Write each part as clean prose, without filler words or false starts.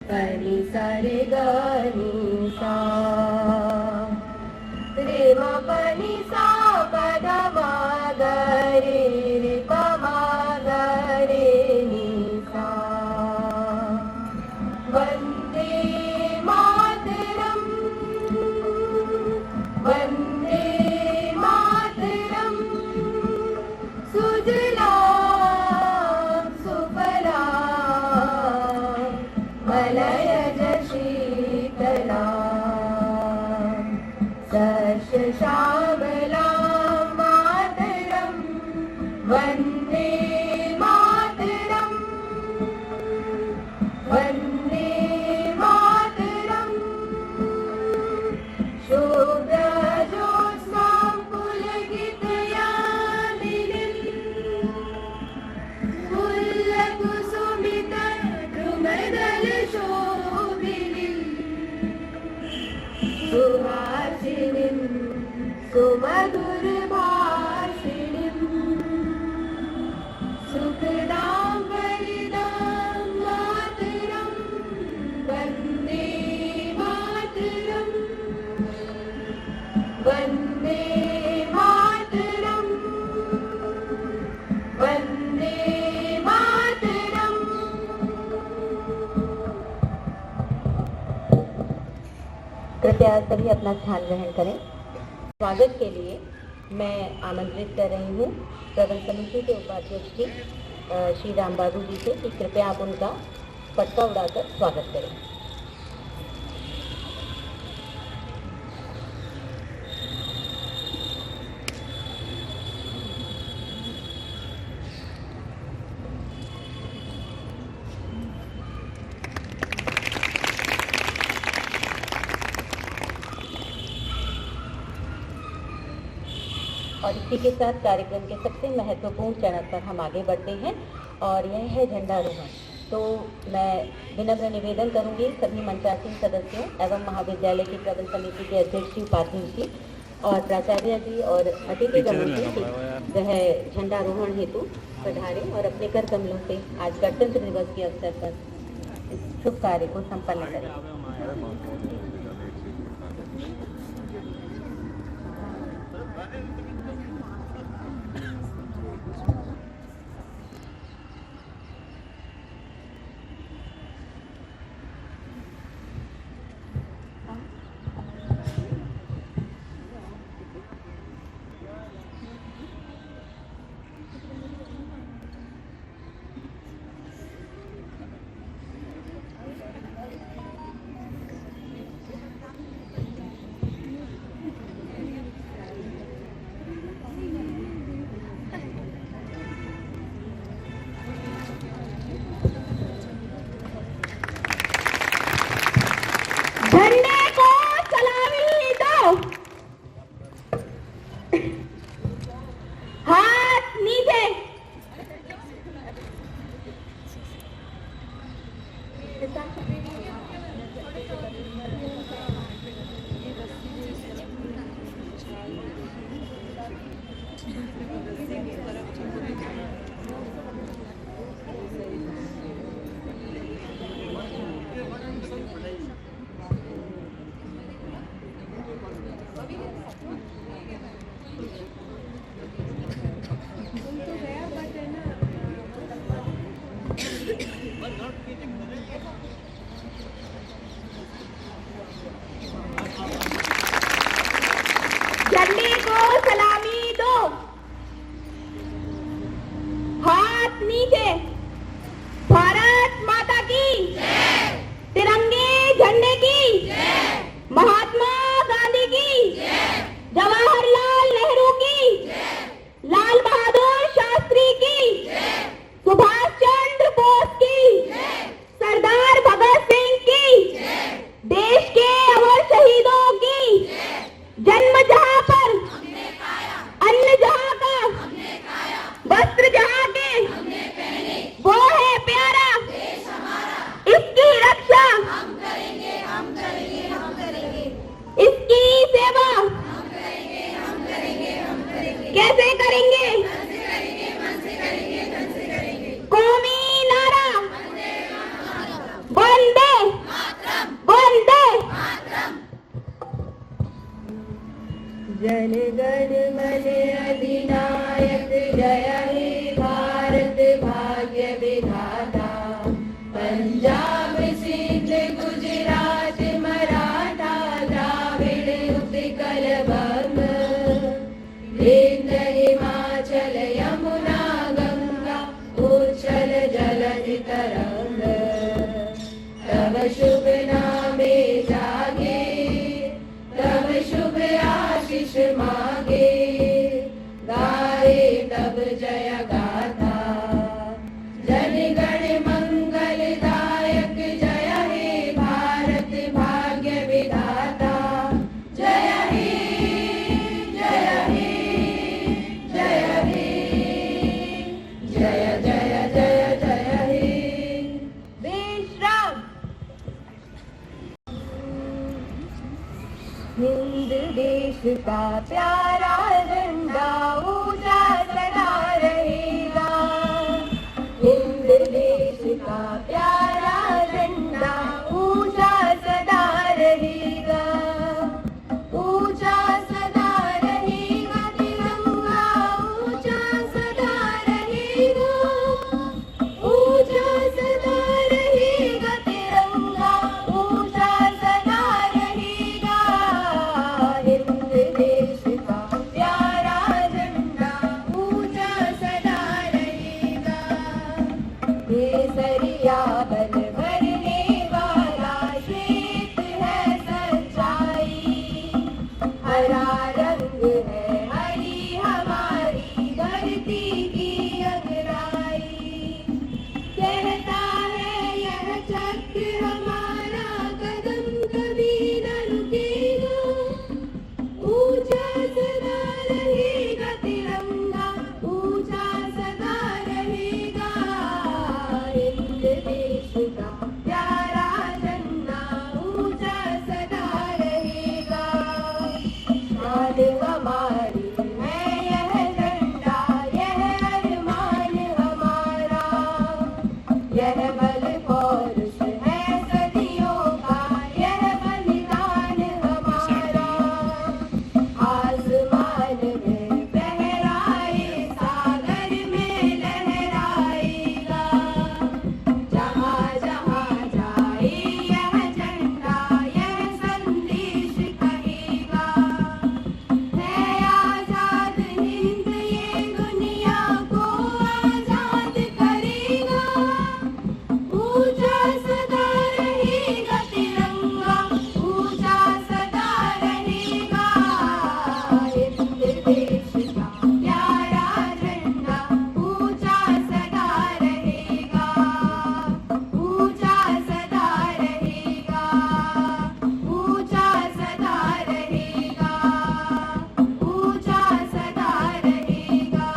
पनी सा रे ग नी सा रे म पनी सा प ध म ग रे रे प म ग रे नी सा वन्दे मातरम् वन्दे मातरम् सुजलां सुफलां मलयज शीतलां सस्यश्यामलां मातरम् वन्दे मातरम् वन्दे मातरम् शुभ्रज्योत्स्नां पुलकितयामिनीं फुल्लकुसुमितद्रुमदलशोभिनीं सुहासिनीं सुमधुरभाषिणीं सुखदां वरदां मातरं वन्दे मातरम् वन्दे मातरम् वन्दे मातरम्। कृपया सभी अपना स्थान ग्रहण करें। स्वागत के लिए मैं आमंत्रित कर रही हूँ प्रबंध समिति के उपाध्यक्ष जी श्री राम बाबू जी से कि कृपया आप उनका पटका उड़ाकर स्वागत करें। और इसी के साथ कार्यक्रम के सबसे महत्वपूर्ण चरण पर हम आगे बढ़ते हैं और यह है झंडारोहण। तो मैं विनम्र निवेदन करूंगी सभी मंचासीन सदस्यों एवं महाविद्यालय की प्रबंध समिति के अध्यक्ष जी, उपाध्यक्ष जी और प्राचार्य जी और अतिथिगणों से वह झंडारोहण हेतु पधारें और अपने कर कमलों से आज गणतंत्र दिवस के अवसर पर इस शुभ कार्य को संपन्न करें। झंडे को सलामी दो, हाथ नीचे। झंडे को सलामी दो, हाथ नीचे। जन गण मन अधिनायक जय हे भारत भाग्य विधाता। पंजाब सिंध गुजरात मराठा द्राविड़ उत्कल बंग, विंध्य हिमाचल यमुना गंगा उच्छल जलधि तरंग। तब शुभ नामे जागे, तब शुभ आशीष मांगे, गाए तब जय गाथा। जन गण मंगलदायक जय हे भारत भाग्य विधाता। जय हे जय हे जय हे, जय जय जय जय हे। विश्राम। हिंद देश का प्यारा झंडा ऊंचा सदा रहेगा। हिंद देश का प्यारा झंडा ऊंचा सदा रहेगा। ऊंचा सदा रहेगा तिरंगा, ऊंचा सदा रहेगा। ऊंचा सदा रहेगा तिरंगा, ऊंचा सदा रहेगा। हिंद देश का प्यारा झंडा ऊंचा सदा रहेगा। केसरिया बल भरने वाला श्वेत है सच्चाई। हरा रंग है हरी हमारी धरती की अंगराई। कहता है यह चक्र हमारा, कदम कभी न रुकेगा। ऊंचा सदा रहेगा तिरंगा, ऊंचा सदा रहेगा। हिंद देश का प्यारा झंडा ऊंचा सदा रहेगा। शान हमारी है यह झंडा, यह अरमान हमारा। यह बल फौज है सदियों का, यह बलिदान हमारा। आसमान में बहराए, सागर में लहराएगा। जहाँ जहाँ जाए यह झंडा, यह संदेश कहेगा। है आजाद हिंद ये दुनिया को आजाद करेगा। ऊंचा सदा रहेगा तिरंगा, ऊंचा सदा रहेगा। हिंद देश का प्यारा झंडा ऊंचा सदा रहेगा। ऊंचा सदा रहेगा, ऊंचा सदा रहेगा, ऊंचा सदा रहेगा।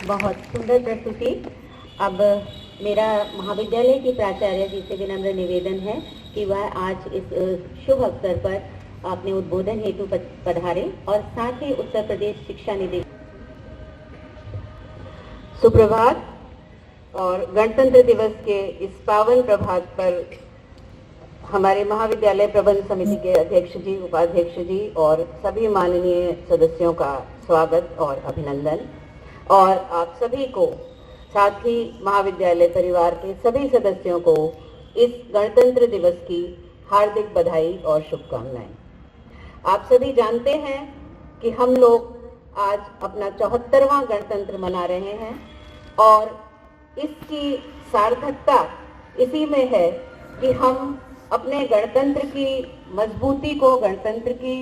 बहुत सुंदर प्रस्तुति। अब मेरा महाविद्यालय की प्राचार्य जी से विनम्र निवेदन है कि वह आज इस शुभ अवसर पर अपने उद्बोधन हेतु पधारे और साथ ही उत्तर प्रदेश शिक्षा निधि। सुप्रभात। और गणतंत्र दिवस के इस पावन प्रभात पर हमारे महाविद्यालय प्रबंध समिति के अध्यक्ष जी, उपाध्यक्ष जी और सभी माननीय सदस्यों का स्वागत और अभिनंदन। और आप सभी को, साथ ही महाविद्यालय परिवार के सभी सदस्यों को इस गणतंत्र दिवस की हार्दिक बधाई और शुभकामनाएं। आप सभी जानते हैं कि हम लोग आज अपना 74वां गणतंत्र मना रहे हैं और इसकी सार्थकता इसी में है कि हम अपने गणतंत्र की मजबूती को, गणतंत्र की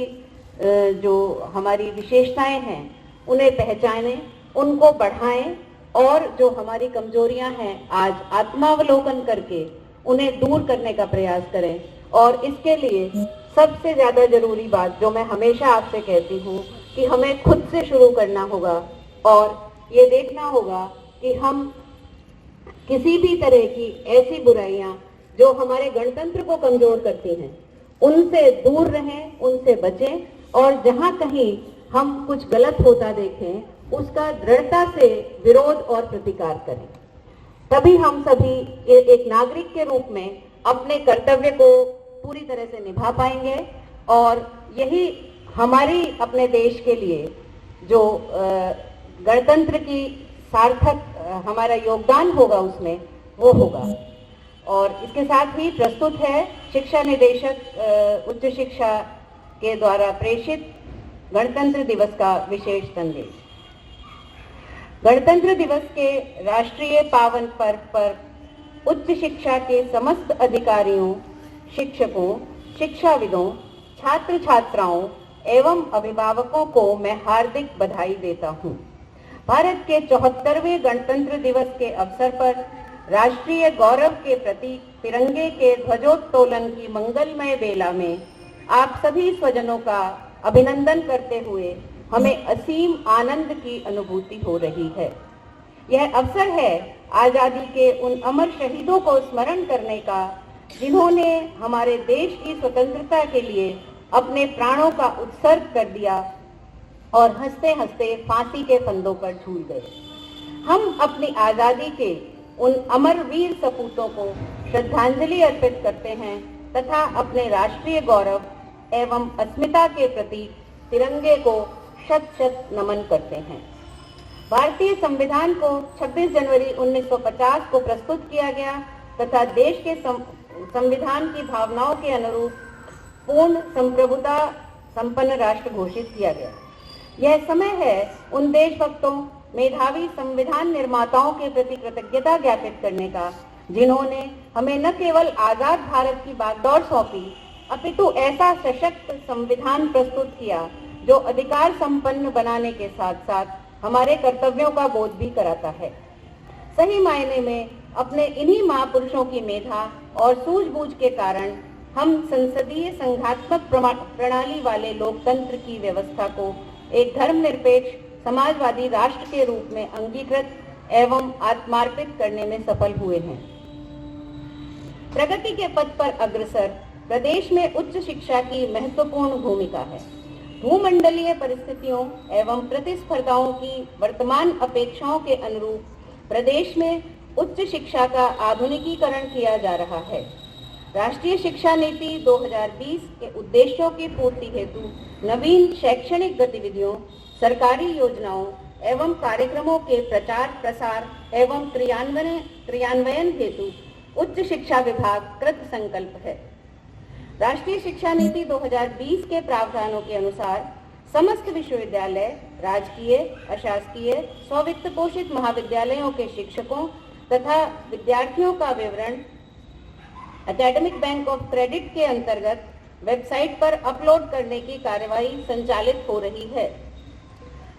जो हमारी विशेषताएं हैं उन्हें पहचानें, उनको बढ़ाएं और जो हमारी कमजोरियां हैं आज आत्मावलोकन करके उन्हें दूर करने का प्रयास करें। और इसके लिए सबसे ज्यादा जरूरी बात जो मैं हमेशा आपसे कहती हूँ कि हमें खुद से शुरू करना होगा और ये देखना होगा कि हम किसी भी तरह की ऐसी बुराइयां जो हमारे गणतंत्र को कमजोर करती हैं उनसे दूर रहें, उनसे बचें और जहां कहीं हम कुछ गलत होता देखें उसका दृढ़ता से विरोध और प्रतिकार करें। तभी हम सभी एक नागरिक के रूप में अपने कर्तव्य को पूरी तरह से निभा पाएंगे और यही हमारी अपने देश के लिए जो गणतंत्र की सार्थक हमारा योगदान होगा उसमें वो होगा। और इसके साथ ही प्रस्तुत है शिक्षा निदेशक उच्च शिक्षा के द्वारा प्रेषित गणतंत्र दिवस का विशेष संदेश। गणतंत्र दिवस के राष्ट्रीय पावन पर्व पर उच्च शिक्षा के समस्त अधिकारियों, शिक्षकों, शिक्षाविदों, छात्र छात्राओं एवं अभिभावकों को मैं हार्दिक बधाई देता हूं। भारत के 74वें गणतंत्र दिवस के अवसर पर राष्ट्रीय गौरव के प्रतीक तिरंगे के ध्वजोत्तोलन की मंगलमय बेला में आप सभी स्वजनों का अभिनंदन करते हुए हमें असीम आनंद की अनुभूति हो रही है। यह अवसर है आजादी के उन अमर शहीदों को स्मरण करने का जिन्होंने हमारे देश की स्वतंत्रता के लिए अपने प्राणों का उत्सर्ग कर दिया और हंसते हंसते फांसी के फंदों पर झूल गए। हम अपनी आजादी के उन अमर वीर सपूतों को श्रद्धांजलि अर्पित करते हैं तथा अपने राष्ट्रीय गौरव एवं अस्मिता के प्रति तिरंगे को शत शत नमन करते हैं। भारतीय संविधान को 26 जनवरी 1950 को प्रस्तुत किया गया तथा देश के संविधान की भावनाओं के अनुरूप पूर्ण संप्रभुता संपन्न राष्ट्र घोषित किया गया। यह समय है उन देशभक्तों, मेधावी संविधान निर्माताओं के प्रति कृतज्ञता ज्ञापित करने का जिन्होंने हमें न केवल आजाद भारत की बागडोर सौंपी अपितु ऐसा सशक्त संविधान प्रस्तुत किया जो अधिकार संपन्न बनाने के साथ साथ हमारे कर्तव्यों का बोध भी कराता है। सही मायने में अपने इन्हीं महापुरुषों की मेधा और सूझबूझ के कारण हम संसदीय संघात्मक प्रणाली वाले लोकतंत्र की व्यवस्था को एक धर्मनिरपेक्ष समाजवादी राष्ट्र के रूप में अंगीकृत एवं आत्मार्पित करने में सफल हुए हैं। प्रगति के पथ पर अग्रसर प्रदेश में उच्च शिक्षा की महत्वपूर्ण भूमिका है। भूमंडलीय परिस्थितियों एवं प्रतिस्पर्धाओं की वर्तमान अपेक्षाओं के अनुरूप प्रदेश में उच्च शिक्षा का आधुनिकीकरण किया जा रहा है। राष्ट्रीय शिक्षा नीति 2020 के उद्देश्यों की पूर्ति हेतु नवीन शैक्षणिक गतिविधियों, सरकारी योजनाओं एवं कार्यक्रमों के प्रचार प्रसार एवं क्रियान्वयन हेतु उच्च शिक्षा विभाग कृत संकल्प है। राष्ट्रीय शिक्षा नीति 2020 के प्रावधानों के अनुसार समस्त विश्वविद्यालय, राजकीय, अशासकीय, स्ववित्त पोषित महाविद्यालयों के शिक्षकों तथा विद्यार्थियों का विवरण एकेडमिक बैंक ऑफ क्रेडिट के अंतर्गत वेबसाइट पर अपलोड करने की कार्यवाही संचालित हो रही है।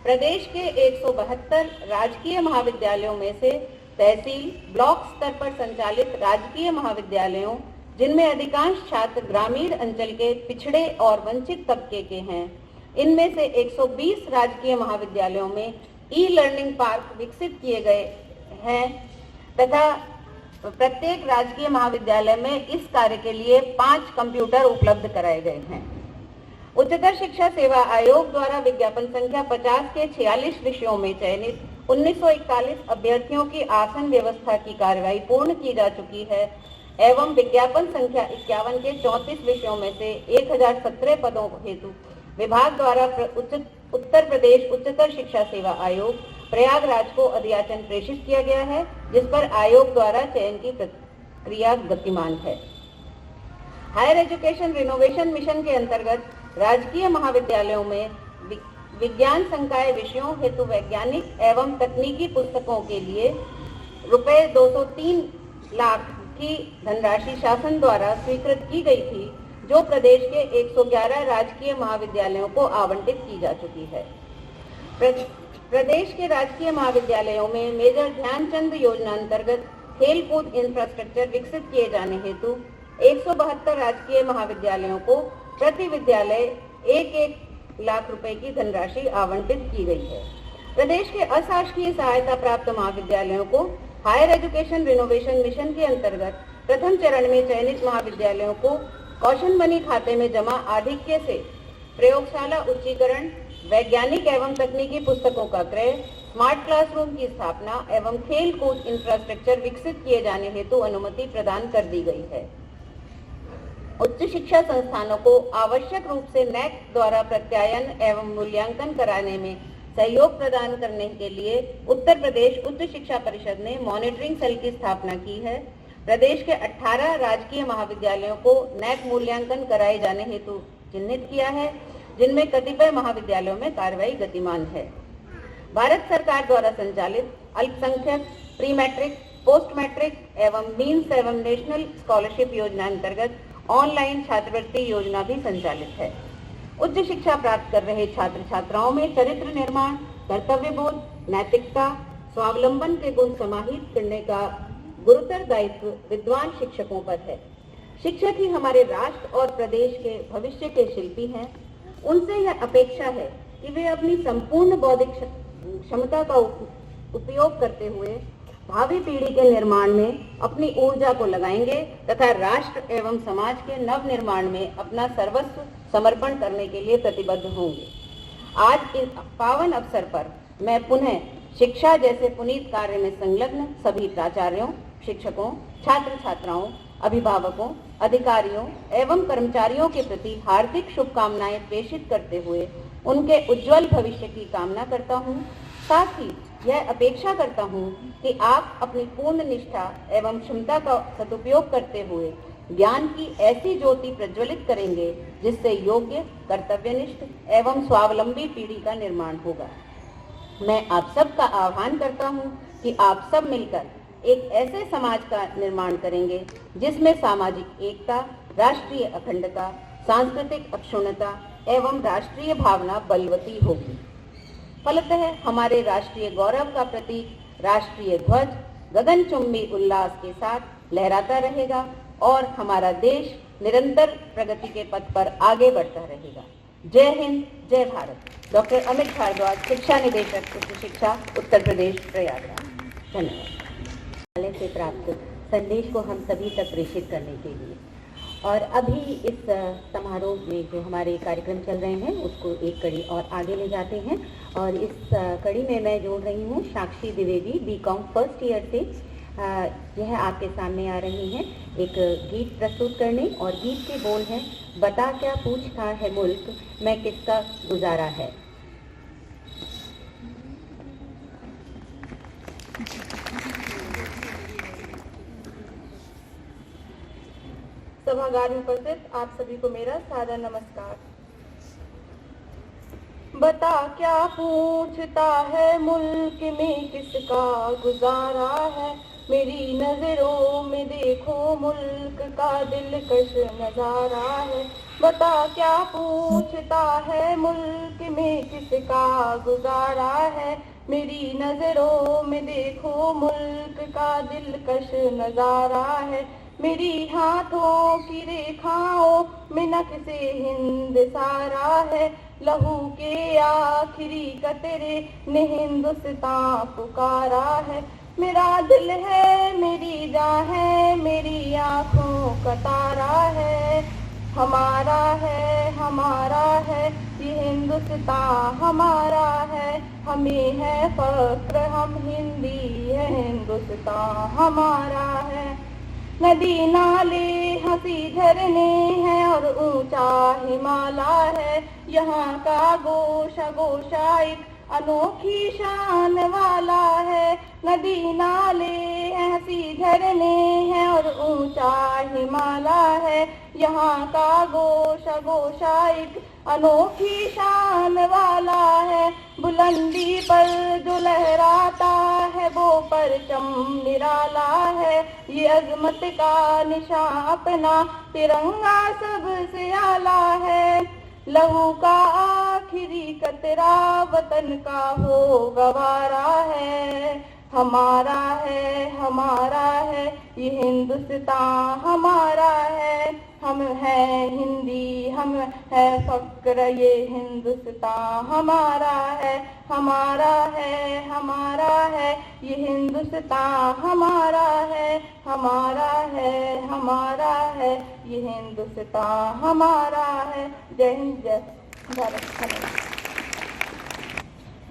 प्रदेश के 172 राजकीय महाविद्यालयों में से तहसील, ब्लॉक स्तर पर संचालित राजकीय महाविद्यालयों, जिनमें अधिकांश छात्र ग्रामीण अंचल के पिछड़े और वंचित तबके के हैं, इनमें से 120 राजकीय महाविद्यालयों में ई लर्निंग पार्क विकसित किए गए हैं तथा प्रत्येक राजकीय महाविद्यालय में इस कार्य के लिए 5 कंप्यूटर उपलब्ध कराए गए हैं। उच्चतर शिक्षा सेवा आयोग द्वारा विज्ञापन संख्या 50 के 46 विषयों में चयनित 1941 अभ्यर्थियों की आसन व्यवस्था की कार्यवाही पूर्ण की जा चुकी है एवं विज्ञापन संख्या 51 के 34 विषयों में से 1017 पदों हेतु विभाग द्वारा उत्तर प्रदेश उच्चतर शिक्षा सेवा आयोग प्रयागराज को अधियाचन प्रेषित किया गया है, जिस पर आयोग द्वारा चयन की प्रक्रिया गतिमान है। हायर एजुकेशन रिनोवेशन मिशन के अंतर्गत राजकीय महाविद्यालयों में विज्ञान संकाय विषयों हेतु वैज्ञानिक एवं तकनीकी पुस्तकों के लिए रुपए 203 लाख की धनराशि शासन द्वारा स्वीकृत की गई थी, जो प्रदेश के 111 राजकीय महाविद्यालयों को आवंटित की जा चुकी है। प्रदेश के राजकीय महाविद्यालयों में मेजर ध्यानचंद योजना अंतर्गत खेल कूद इंफ्रास्ट्रक्चर विकसित किए जाने हेतु 172 राजकीय महाविद्यालयों को प्रति विद्यालय 1-1 लाख रुपए की धनराशि आवंटित की गई है। प्रदेश के अशासकीय सहायता प्राप्त महाविद्यालयों को हायर एजुकेशन रिनोवेशन मिशन के अंतर्गत प्रथम चरण में चयनित महाविद्यालयों को कौशन मनी खाते में जमा आधिक्य से प्रयोगशाला उच्चीकरण, वैज्ञानिक एवं तकनीकी पुस्तकों का क्रय, स्मार्ट क्लासरूम की स्थापना एवं खेल कूद इंफ्रास्ट्रक्चर विकसित किए जाने हेतु अनुमति प्रदान कर दी गई है। उच्च शिक्षा संस्थानों को आवश्यक रूप से नैक द्वारा प्रत्यायन एवं मूल्यांकन कराने में सहयोग प्रदान करने के लिए उत्तर प्रदेश उच्च शिक्षा परिषद ने मॉनिटरिंग सेल की स्थापना की है। प्रदेश के 18 राजकीय महाविद्यालयों को नैक मूल्यांकन कराए जाने हेतु चिन्हित किया है, जिनमें कतिपय महाविद्यालयों में कार्रवाई गतिमान है। भारत सरकार द्वारा संचालित अल्पसंख्यक प्री मैट्रिक, पोस्ट मैट्रिक एवं मीन्स एवं नेशनल स्कॉलरशिप योजना अंतर्गत ऑनलाइन छात्रवृत्ति योजना भी संचालित है। उच्च शिक्षा प्राप्त कर रहे छात्र छात्राओं में चरित्र निर्माण, कर्तव्य बोध, नैतिकता, स्वावलंबन के गुण समाहित करने का गुरुतर दायित्व विद्वान शिक्षकों पर है। शिक्षक ही हमारे राष्ट्र और प्रदेश के भविष्य के शिल्पी हैं। उनसे यह अपेक्षा है कि वे अपनी संपूर्ण बौद्धिक क्षमता का उपयोग करते हुए भावी पीढ़ी के निर्माण में अपनी ऊर्जा को लगाएंगे तथा राष्ट्र एवं समाज के नव निर्माण में अपना सर्वस्व समर्पण करने के लिए प्रतिबद्ध होंगे। आज इस पावन अवसर पर मैं पुनः शिक्षा जैसे पुनीत कार्य में संलग्न सभी प्राचार्यों, शिक्षकों, छात्र छात्राओं, अभिभावकों, अधिकारियों एवं कर्मचारियों के प्रति हार्दिक शुभकामनाएं प्रेषित करते हुए उनके उज्जवल भविष्य की कामना करता हूं। साथ ही यह अपेक्षा करता हूं कि आप अपनी पूर्ण निष्ठा एवं क्षमता का सदुपयोग करते हुए ज्ञान की ऐसी ज्योति प्रज्वलित करेंगे जिससे योग्य, कर्तव्यनिष्ठ एवं स्वावलंबी पीढ़ी का निर्माण होगा। मैं आप सब का आह्वान करता हूं कि आप सब मिलकर एक ऐसे समाज का निर्माण करेंगे जिसमें सामाजिक एकता, राष्ट्रीय अखंडता, सांस्कृतिक अक्षुण्णता एवं राष्ट्रीय भावना बलवती होगी। फलतः हमारे राष्ट्रीय गौरव का प्रतीक राष्ट्रीय ध्वज गगनचुंबी उल्लास के साथ लहराता रहेगा और हमारा देश निरंतर प्रगति के पथ पर आगे बढ़ता रहेगा। जय हिंद, जय भारत। डॉक्टर अमित भारद्वाज, शिक्षा निदेशक, उच्च शिक्षा, उत्तर प्रदेश, प्रयागराज। धन्यवाद। से प्राप्त संदेश को हम सभी तक प्रेषित करने के लिए और अभी इस समारोह में जो हमारे कार्यक्रम चल रहे हैं उसको एक कड़ी और आगे ले जाते हैं और इस कड़ी में मैं जोड़ रही हूँ साक्षी द्विवेदी, बीकॉम फर्स्ट ईयर से। यह आपके सामने आ रही हैं एक गीत प्रस्तुत करने और गीत के बोल हैं, बता क्या पूछता है मुल्क, मैं किसका गुजारा है। सभागार में उपस्थित आप सभी को मेरा सादर नमस्कार। बता क्या पूछता है मुल्क में किसका गुजारा है, मेरी नजरों में देखो मुल्क का दिलकश नजारा है। बता क्या पूछता है मुल्क में किसका गुजारा है, मेरी नजरों में देखो मुल्क का दिलकश नजारा है। मेरी हाथों की रेखाओं में नक्शे हिंद सारा है, लहू के आखिरी कतरे ने हिंदुस्तान पुकारा है। मेरा दिल है, मेरी जान है, मेरी आंखों का तारा है। हमारा है ये हिंदुस्तान हमारा है, हमें है फक्र हम हिंदी है, हिंदुस्तान हमारा है। नदी नाले हंसी झरने हैं और ऊंचा हिमालय है, यहाँ का गोशा गोशा एक अनोखी शान वाला है। नदी नाले हंसी झरने हैं और ऊंचा हिमालय है, यहाँ का गोशा गोशा एक अनोखी शान वाला है। बुलंदी पर जो लहराता है वो परचम निराला है, ये अजमत का निशान अपना तिरंगा सबसे आला है। लहू का आखिरी कतरा वतन का हो गवारा है, हमारा है ये हिंदुस्तान हमारा है। हम हैं हिंदी, हम है फक्र, ये हिंदुस्तान हमारा है। हमारा है ये हिंदुस्तान हमारा है। हमारा है ये हिंदुस्तान हमारा है। जय हिंद, जय भारत।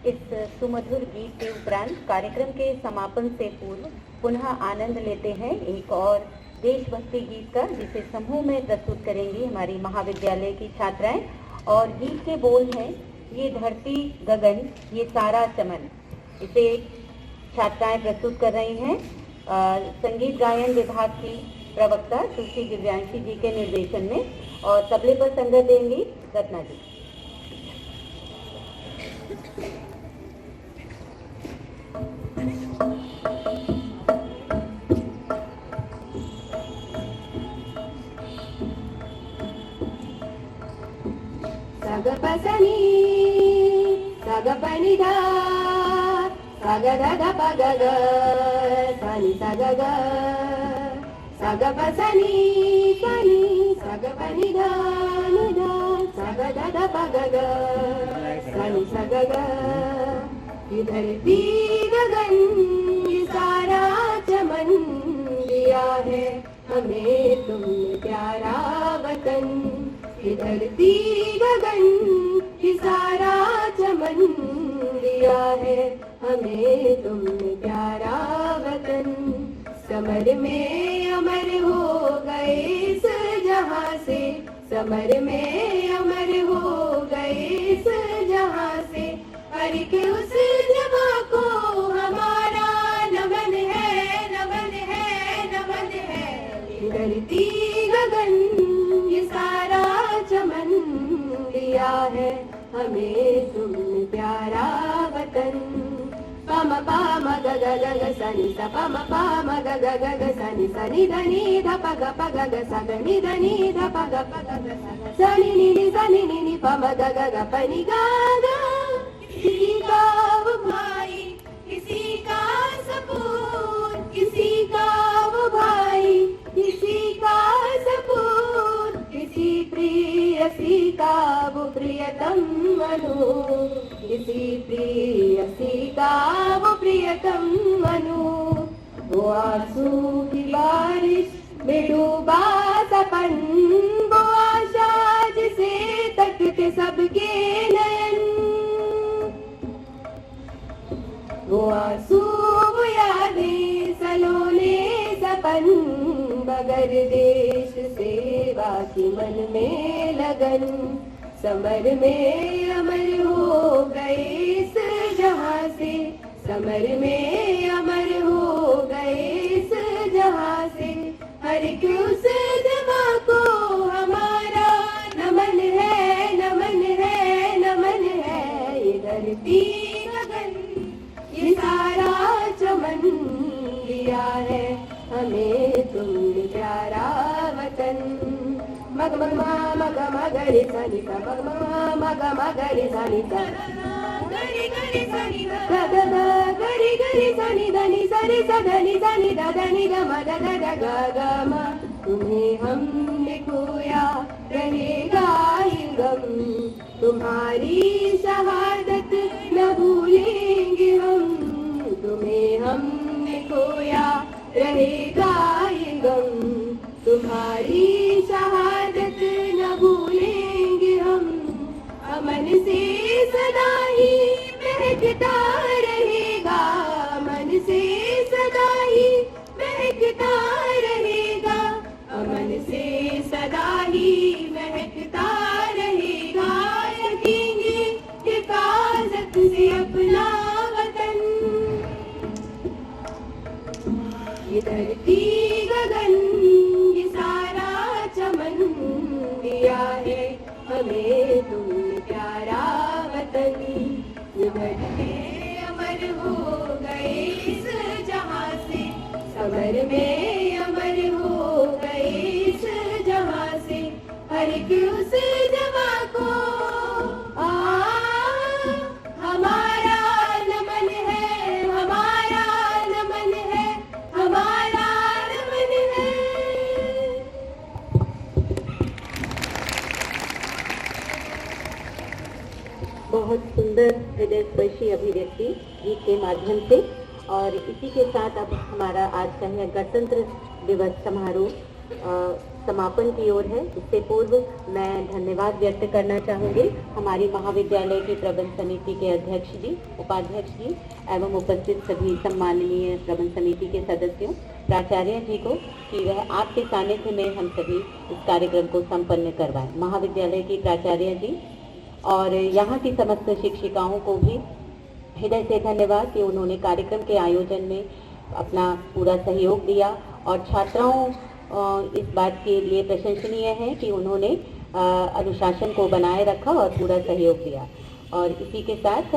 इस सुमधुर गीत के उपरांत कार्यक्रम के समापन से पूर्व पुनः आनंद लेते हैं एक और देशभक्ति गीत का, जिसे समूह में प्रस्तुत करेंगी हमारी महाविद्यालय की छात्राएं। और गीत के बोल हैं, ये धरती गगन ये सारा चमन। इसे छात्राएं प्रस्तुत कर रही हैं संगीत गायन विभाग की प्रवक्ता सुश्री दिव्यांशी जी के निर्देशन में, और तबले पर संगत देंगी रत्ना जी। सगपसनी सगपनिधा सगदध पगग सनि सगग सगपसनी सनि सगपनिधा निधा सगदध पगग सनि सगग। इधर भी गगन ये सारा चमन दिया है हमें तुमने प्यारा वतन। इधर भी गगन ये सारा चमन दिया है हमें तुमने प्यारा वतन। समर में अमर हो गए इस जहां से, समर में अमर हो गए इस जहां से। हर के उस जगह को हमारा नमन है, नमन है, नमन है। धरती गगन ये सारा चमन दिया है हमें तुमने प्यारा वतन। पम पम ग ग ग ग सनि स पम पम ग ग ग ग सनि सनि धनि ध प ग प ग ग स ग नि धनि ध प ग प ग ग सनि नि नि सनि नि नि पम ग ग ग प नि ग ग। किसी का वो भाई किसी का सपूत, किसी का वो भाई किसी का सपूत, किसी प्रियसी का वो प्रियतम मनु, किसी प्रियसी का वो प्रियतम मनु। वो आंसू की बारिश में डूबा सपन, वो आशा जिसे तकते सबके नयन। वो आंसू वो यादें सलोने सपन, मगर देश सेवा की मन में लगन। समर में अमर हो गए इस जहां से, समर में अमर हो गए इस जहां से। हर एक उस जगह को हमारा नमन है, नमन है, नमन है। ये धरती गगन ये सारा चमन दिया है हमें तुमने प्यारा वतन। मग मग मा मग मगरे सनि सा मग मग मगरे सनि सा गरि गरि सनि दा दा दा गरि गरि सनि धनि सरि सा धनि सनि दा धनि द म द द द ग ग म। तुम्हें हमने खोया रहेगा ये गम, तुम्हारी शहादत न भूलेंगे हम। तुम्हें हमने खोया रहेगा ये गम, तुम्हारी शहादत न भूलेंगे हम। अमन से सदा ही महकता रहेगा, अमन से सदा ही महकता रहेगा, अमन से सदा ही महकता रहेगा। रखेंगे हिफाजत से अपना वतन। ये धरती गगन ये सारा चमन दिया है हमें तुमने प्यारा वतन। समर में अमर हो गए इस जहां से, समर में अमर हो गए इस जहां से। हर एक उस जगह को हमारा नमन है, हमारा नमन है, हमारा नमन है। बहुत सुंदर हृदय स्पर्शी अभिव्यक्ति गीत के माध्यम से। और इसी के साथ अब हमारा आज का है गणतंत्र दिवस समारोह। समापन की ओर है। इससे पूर्व मैं धन्यवाद व्यक्त करना चाहूँगी हमारी महाविद्यालय की प्रबंध समिति के अध्यक्ष जी, उपाध्यक्ष जी एवं उपस्थित सभी सम्माननीय प्रबंध समिति के सदस्यों, प्राचार्य जी को कि वह आपके सानिध्य में हम सभी इस कार्यक्रम को संपन्न करवाएं। महाविद्यालय की प्राचार्य जी और यहाँ की समस्त शिक्षिकाओं को भी हृदय से धन्यवाद कि उन्होंने कार्यक्रम के आयोजन में अपना पूरा सहयोग दिया और छात्राओं इस बात के लिए प्रशंसनीय है कि उन्होंने अनुशासन को बनाए रखा और पूरा सहयोग दिया। और इसी के साथ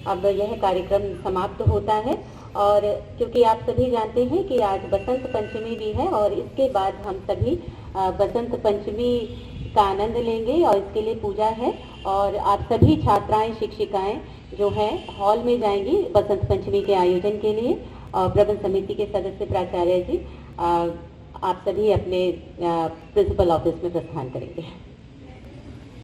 अब यह कार्यक्रम समाप्त होता है और क्योंकि आप सभी जानते हैं कि आज बसंत पंचमी भी है और इसके बाद हम सभी बसंत पंचमी का आनंद लेंगे और इसके लिए पूजा है और आप सभी छात्राएं शिक्षिकाएं जो हैं हॉल में जाएंगी बसंत पंचमी के आयोजन के लिए और प्रबंध समिति के सदस्य प्राचार्य जी आप सभी अपने प्रिंसिपल ऑफिस में प्रस्थान करेंगे।